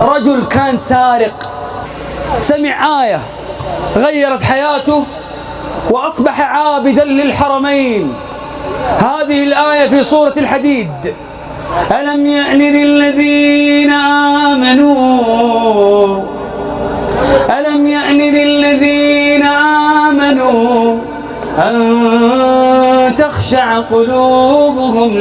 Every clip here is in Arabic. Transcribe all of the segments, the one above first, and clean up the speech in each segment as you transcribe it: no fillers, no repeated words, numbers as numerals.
رجل كان سارق، سمع آية غيرت حياته وأصبح عابدا للحرمين. هذه الآية في سورة الحديد: ألم يأن للذين آمنوا أن تخشع قلوبهم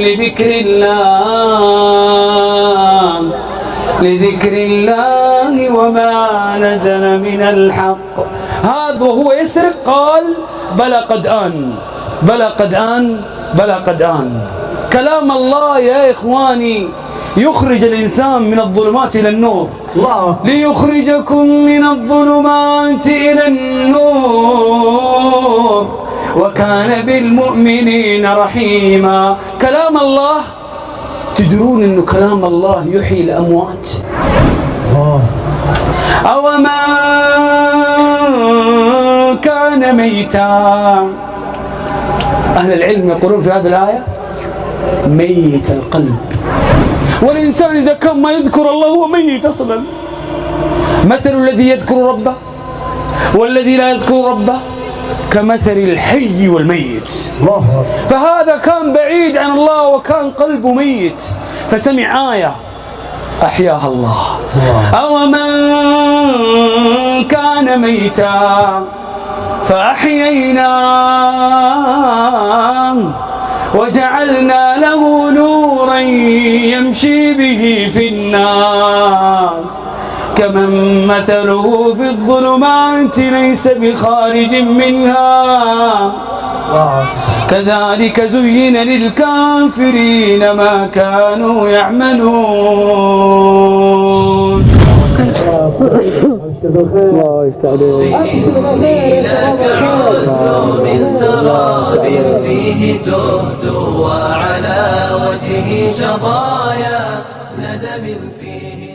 لذكر الله وما نزل من الحق. هذا وهو يسرق قال: بلى قد آن. كلام الله يا إخواني يخرج الإنسان من الظلمات إلى النور. ليخرجكم من الظلمات إلى النور وكان بالمؤمنين رحيما. كلام الله، تدرون أنه كلام الله يحيي الأموات؟ أومن كان ميتا، أهل العلم يقولون في هذه الآية: ميت القلب. والإنسان إذا كان ما يذكر الله هو ميت أصلا. مثل الذي يذكر ربه والذي لا يذكر ربه كمثل الحي والميت. فهذا كان بعيد عن الله وكان قلبه ميت، فسمع آية أحياها الله. أومن كان ميتا فأحييناه وجعلنا له نورا يمشي به في الناس كمن مثله في الظلمات ليس بخارج منها كذلك زين للكافرين ما كانوا يعملون. الله يفتح عليك. لك عدت من سراب فيه تهت وعلى وجهي شظايا ندم فيه